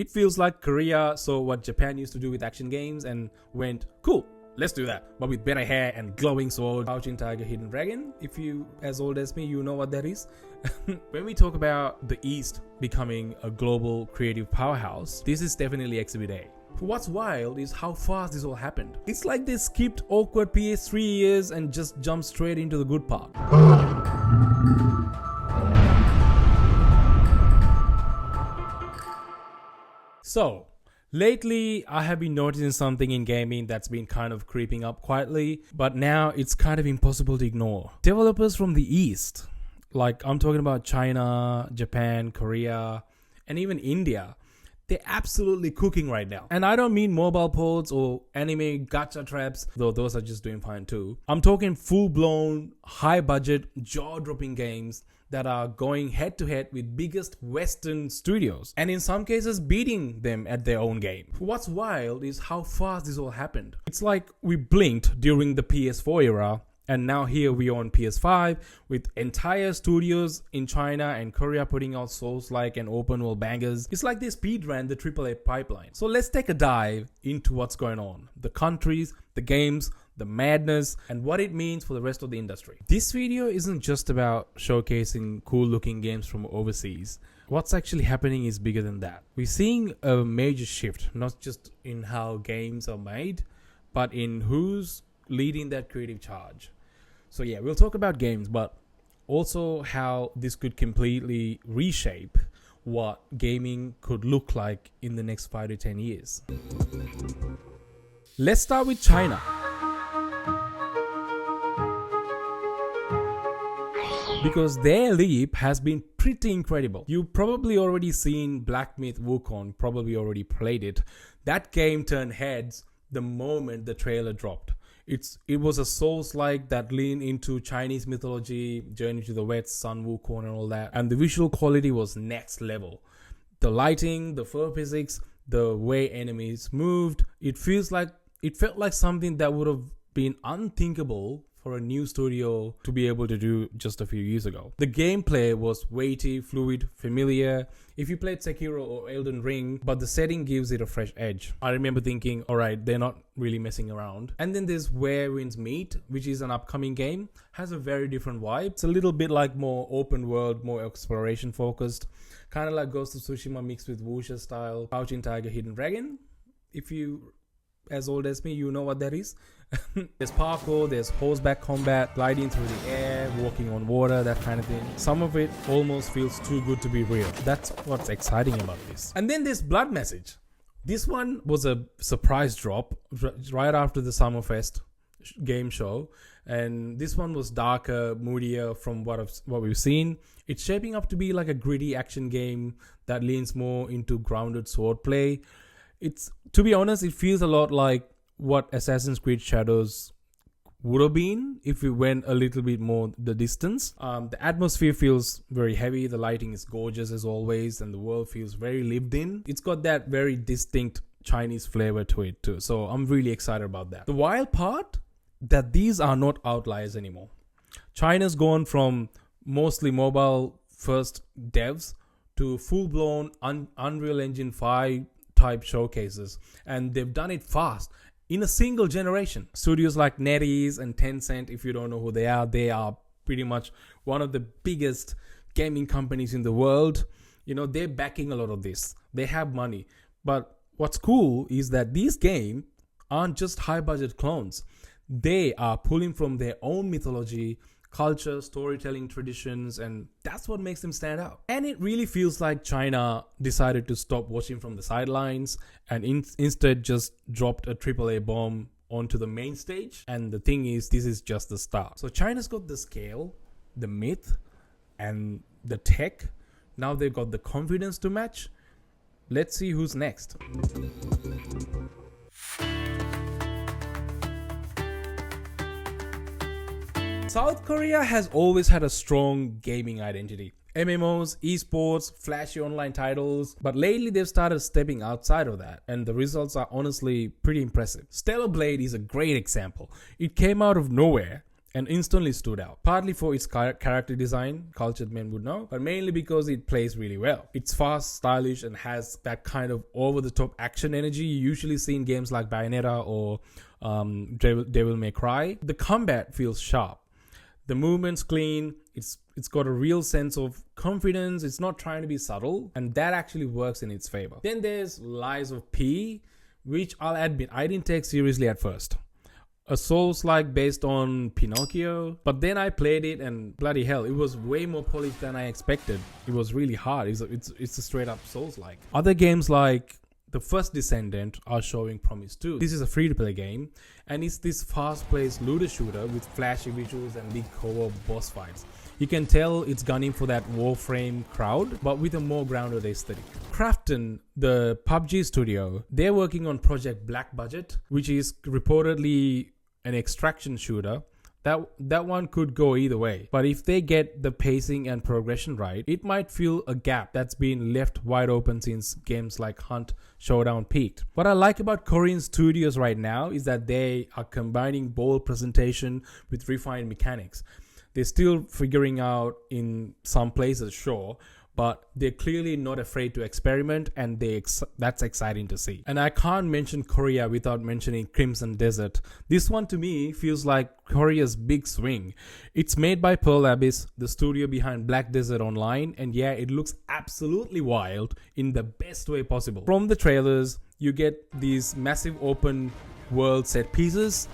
It feels like Korea saw what Japan used to do with action games and went, cool, let's do that, but with better hair and glowing sword. Crouching Tiger, Hidden Dragon. If you as old as me, you know what that is. When we talk about the East becoming a global creative powerhouse, this is definitely Exhibit A. What's wild is how fast this all happened. It's like they skipped awkward PS3 years and just jumped straight into the good part. So, lately, I have been noticing something in gaming that's been kind of creeping up quietly, but now it's kind of impossible to ignore. Developers from the East, like I'm talking about China, Japan, Korea, and even India, they're absolutely cooking right now. And I don't mean mobile ports or anime gacha traps, though those are just doing fine too. I'm talking full-blown, high-budget, jaw-dropping games that are going head-to-head with biggest Western studios, and in some cases beating them at their own game. What's wild is how fast this all happened. It's like we blinked during the PS4 era, and now here we are on PS5 with entire studios in China and Korea putting out Souls-like and open world bangers. It's like they speedran the AAA pipeline. So let's take a dive into what's going on. The countries, the games, the madness, and what it means for the rest of the industry. This video isn't just about showcasing cool looking games from overseas. What's actually happening is bigger than that. We're seeing a major shift, not just in how games are made, but in who's leading that creative charge. So yeah, we'll talk about games, but also how this could completely reshape what gaming could look like in the next 5 to 10 years. Let's start with China. Because their leap has been pretty incredible. You've probably already seen Black Myth Wukong, probably already played it. That game turned heads the moment the trailer dropped. It was a Souls-like that leaned into Chinese mythology, Journey to the West, Sun Wukong and all that. And the visual quality was next level. The lighting, the fur physics, the way enemies moved, it felt like something that would have been unthinkable for a new studio to be able to do just a few years ago. The gameplay was weighty, fluid, familiar. If you played Sekiro or Elden Ring, but the setting gives it a fresh edge. I remember thinking, alright, they're not really messing around. And then there's Where Winds Meet, which is an upcoming game, has a very different vibe. It's a little bit like more open world, more exploration focused. Kind of like Ghost of Tsushima mixed with Wuxia style. Crouching Tiger, Hidden Dragon. If you as old as me, you know what that is. There's parkour, there's horseback combat, gliding through the air, walking on water, that kind of thing. Some of it almost feels too good to be real. That's what's exciting about this. And then there's Blood Message. This one was a surprise drop right after the Summerfest game show, and this one was darker, moodier from what we've seen. It's shaping up to be like a gritty action game that leans more into grounded swordplay. To be honest, it feels a lot like what Assassin's Creed Shadows would have been if we went a little bit more the distance. The atmosphere feels very heavy, the lighting is gorgeous as always, and the world feels very lived in. It's got that very distinct Chinese flavor to it too, so I'm really excited about that. The wild part, that these are not outliers anymore. China's gone from mostly mobile first devs to full-blown Unreal Engine 5 type showcases, and they've done it fast in a single generation. Studios like NetEase and Tencent, if you don't know who they are pretty much one of the biggest gaming companies in the world. You know, they're backing a lot of this. They have money. But what's cool is that these games aren't just high budget clones. They are pulling from their own mythology, culture, storytelling traditions, and that's what makes them stand out. And it really feels like China decided to stop watching from the sidelines and instead just dropped a AAA bomb onto the main stage. And the thing is, this is just the start. So China's got the scale, the myth, and the tech. Now they've got the confidence to match. Let's see who's next. South Korea has always had a strong gaming identity. MMOs, esports, flashy online titles, but lately they've started stepping outside of that, and the results are honestly pretty impressive. Stellar Blade is a great example. It came out of nowhere and instantly stood out. Partly for its character design, cultured men would know, but mainly because it plays really well. It's fast, stylish, and has that kind of over-the-top action energy you usually see in games like Bayonetta or Devil May Cry. The combat feels sharp. The movement's clean. It's got a real sense of confidence. It's not trying to be subtle, and that actually works in its favor. Then there's Lies of P, which I'll admit I didn't take seriously at first. A Souls-like based on Pinocchio, but then I played it and bloody hell, it was way more polished than I expected. It was really hard. It's a straight up Souls-like. Other games like The First Descendant are showing promise too. This is a free-to-play game, and it's this fast-paced looter shooter with flashy visuals and big co-op boss fights. You can tell it's gunning for that Warframe crowd, but with a more grounded aesthetic. Krafton, the PUBG studio, they're working on Project Black Budget, which is reportedly an extraction shooter. That one could go either way, but if they get the pacing and progression right, it might fill a gap that's been left wide open since games like Hunt Showdown peaked. What I like about Korean studios right now is that they are combining bold presentation with refined mechanics. They're still figuring out in some places, sure, but they're clearly not afraid to experiment, and that's exciting to see. And I can't mention Korea without mentioning Crimson Desert. This one to me feels like Korea's big swing. It's made by Pearl Abyss, the studio behind Black Desert Online, and yeah, it looks absolutely wild in the best way possible. From the trailers, you get these massive open world set pieces,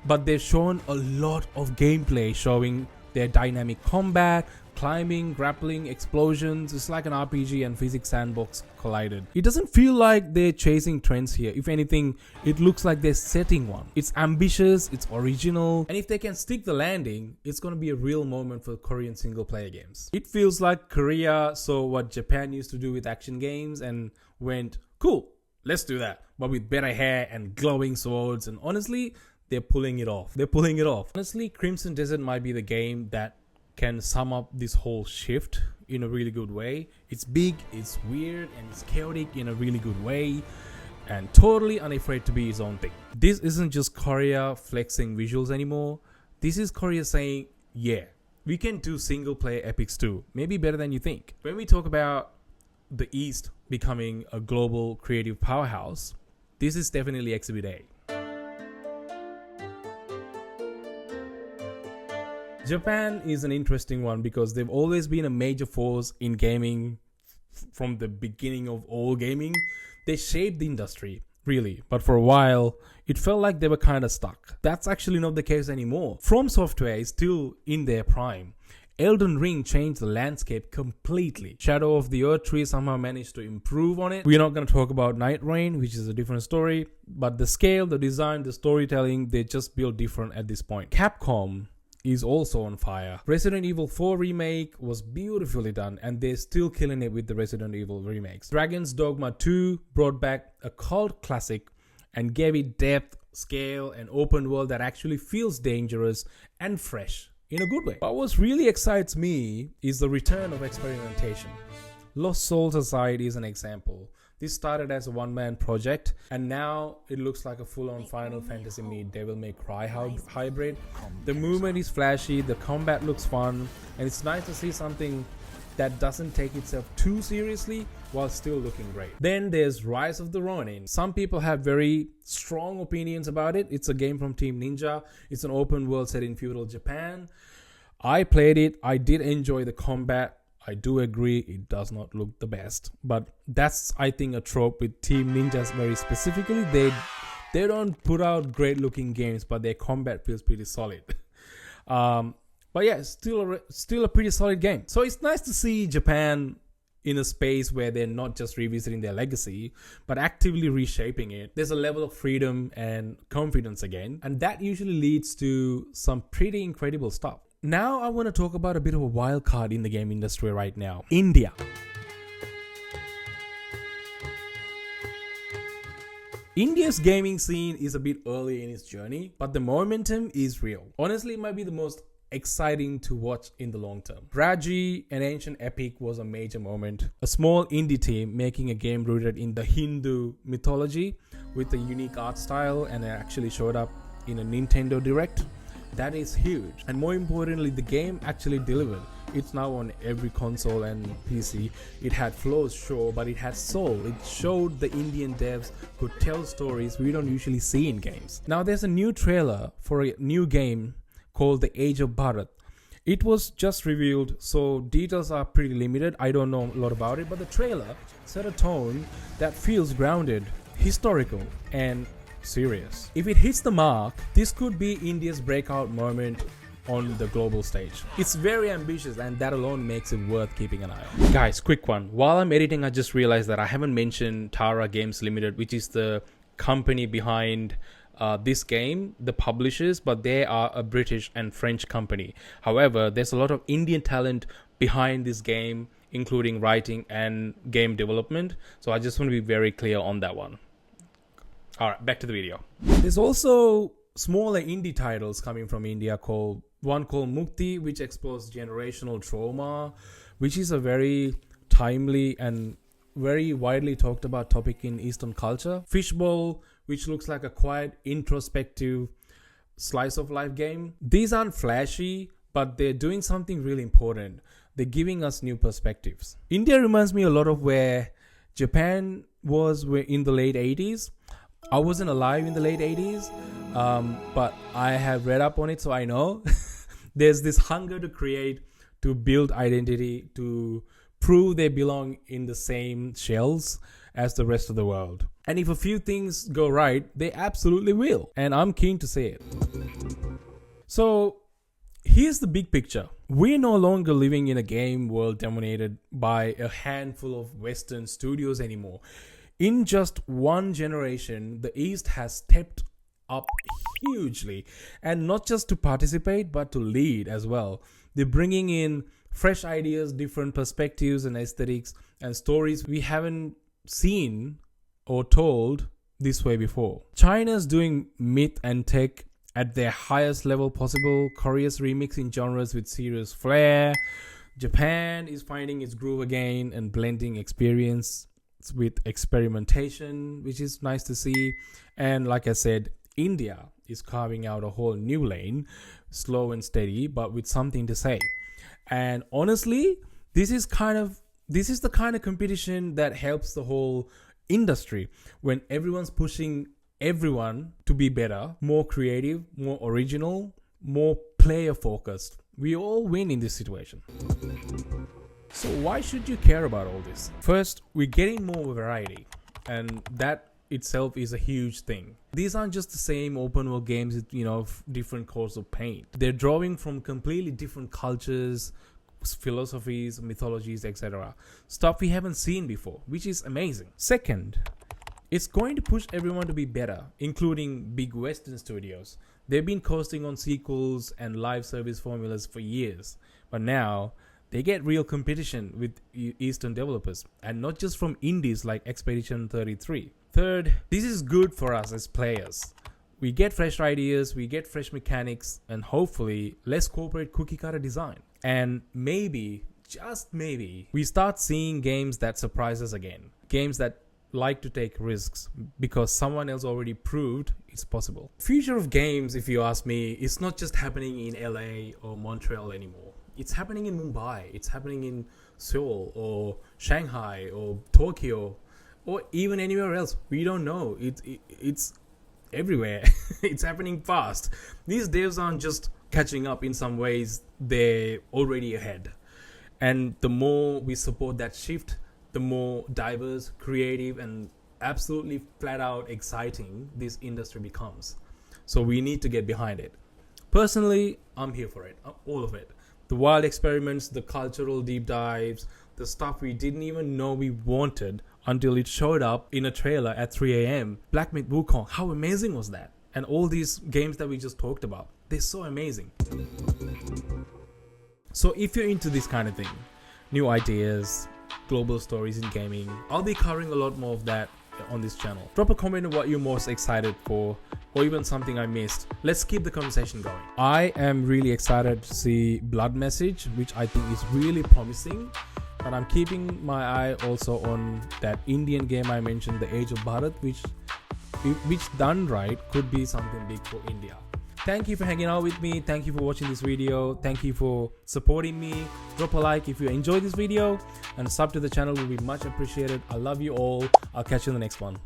but they've shown a lot of gameplay showing their dynamic combat, climbing, grappling, explosions. It's like an RPG and physics sandbox collided. It doesn't feel like they're chasing trends here. If anything, it looks like they're setting one. It's ambitious, it's original, and if they can stick the landing, it's going to be a real moment for Korean single player games. It feels like Korea saw what Japan used to do with action games and went, cool, let's do that, but with better hair and glowing swords, and honestly, they're pulling it off. Honestly, Crimson Desert might be the game that can sum up this whole shift in a really good way. It's big, it's weird, and it's chaotic in a really good way, and totally unafraid to be its own thing. This isn't just Korea flexing visuals anymore. This is Korea saying, yeah, we can do single player epics too, maybe better than you think. When we talk about the East becoming a global creative powerhouse, this is definitely Exhibit A. Japan is an interesting one because they've always been a major force in gaming from the beginning of all gaming. They shaped the industry, really, but for a while, it felt like they were kind of stuck. That's actually not the case anymore. From Software is still in their prime. Elden Ring changed the landscape completely. Shadow of the Earth Tree somehow managed to improve on it. We're not going to talk about Night Rain, which is a different story, but the scale, the design, the storytelling, they just built different at this point. Capcom is also on fire. Resident Evil 4 remake was beautifully done, and they're still killing it with the Resident Evil remakes. Dragon's Dogma 2 brought back a cult classic and gave it depth, scale, and open world that actually feels dangerous and fresh in a good way. What really excites me is the return of experimentation. Lost Souls Aside is an example. This started as a one-man project, and now it looks like a full-on Final Fantasy meet Devil May Cry hybrid. The movement is flashy, the combat looks fun, and it's nice to see something that doesn't take itself too seriously while still looking great. Then there's Rise of the Ronin. Some people have very strong opinions about it. It's a game from Team Ninja. It's an open world set in feudal Japan. I played it. I did enjoy the combat. I do agree it does not look the best, but that's, I think, a trope with Team Ninjas very specifically. They don't put out great looking games, but their combat feels pretty solid. But yeah, still a pretty solid game. So it's nice to see Japan in a space where they're not just revisiting their legacy, but actively reshaping it. There's a level of freedom and confidence again, and that usually leads to some pretty incredible stuff. Now I want to talk about a bit of a wild card in the game industry right now. India. India's gaming scene is a bit early in its journey, but the momentum is real. Honestly, it might be the most exciting to watch in the long term. Raji, an ancient epic, was a major moment. A small indie team making a game rooted in the Hindu mythology with a unique art style, and it actually showed up in a Nintendo Direct. That is huge. And more importantly, the game actually delivered. It's now on every console and PC. It had flaws, sure, but it had soul. It showed the Indian devs could tell stories we don't usually see in games. Now there's a new trailer for a new game called The Age of Bharat. It was just revealed, so details are pretty limited. I don't know a lot about it, but the trailer set a tone that feels grounded, historical, and serious. If it hits the mark, this could be India's breakout moment on the global stage. It's very ambitious, and that alone makes it worth keeping an eye on. Guys, quick one. While I'm editing, I just realized that I haven't mentioned Tara Games Limited, which is the company behind this game, the publishers, but they are a British and French company. However, there's a lot of Indian talent behind this game, including writing and game development. So I just want to be very clear on that one. All right, back to the video. There's also smaller indie titles coming from India, one called Mukti, which explores generational trauma, which is a very timely and very widely talked about topic in Eastern culture. Fishbowl, which looks like a quiet, introspective slice of life game. These aren't flashy, but they're doing something really important. They're giving us new perspectives. India reminds me a lot of where Japan was in the late 80s. I wasn't alive in the late 80s, but I have read up on it, so I know. There's this hunger to create, to build identity, to prove they belong in the same shells as the rest of the world. And if a few things go right, they absolutely will. And I'm keen to see it. So here's the big picture. We're no longer living in a game world dominated by a handful of Western studios anymore. In just one generation, the East has stepped up hugely, and not just to participate, but to lead as well. They're bringing in fresh ideas, different perspectives and aesthetics, and stories we haven't seen or told this way before. China's doing myth and tech at their highest level possible. Korea's remixing genres with serious flair. Japan is finding its groove again and blending experience with experimentation, which is nice to see. And like I said, India is carving out a whole new lane, slow and steady, but with something to say. And honestly, this is the kind of competition that helps the whole industry, when everyone's pushing everyone to be better, more creative, more original, more player focused. We all win in this situation. So why should you care about all this? First, we're getting more variety, and that itself is a huge thing. These aren't just the same open world games with, different coats of paint. They're drawing from completely different cultures, philosophies, mythologies, etc. Stuff we haven't seen before, which is amazing. Second, it's going to push everyone to be better, including big Western studios. They've been coasting on sequels and live service formulas for years, but now they get real competition with Eastern developers, and not just from indies like Expedition 33. Third, this is good for us as players. We get fresh ideas, we get fresh mechanics, and hopefully less corporate cookie cutter design. And maybe, just maybe, we start seeing games that surprise us again. Games that like to take risks because someone else already proved it's possible. Future of games, if you ask me, is not just happening in LA or Montreal anymore. It's happening in Mumbai, it's happening in Seoul or Shanghai or Tokyo or even anywhere else. We don't know. It's everywhere. It's happening fast. These devs aren't just catching up. In some ways, they're already ahead. And the more we support that shift, the more diverse, creative, and absolutely flat out exciting this industry becomes. So we need to get behind it. Personally, I'm here for it. All of it. The wild experiments, the cultural deep dives, the stuff we didn't even know we wanted until it showed up in a trailer at 3 a.m. Black Myth Wukong, how amazing was that? And all these games that we just talked about, they're so amazing. So if you're into this kind of thing, new ideas, global stories in gaming, I'll be covering a lot more of that on this channel. Drop a comment on what you're most excited for, or even something I missed. Let's keep the conversation going. I am really excited to see Blood Message, which I think is really promising. But I'm keeping my eye also on that Indian game I mentioned, The Age of Bharat, which done right could be something big for India. Thank you for hanging out with me. Thank you for watching this video. Thank you for supporting me. Drop a like if you enjoyed this video, and sub to the channel will be much appreciated. I love you all. I'll catch you in the next one.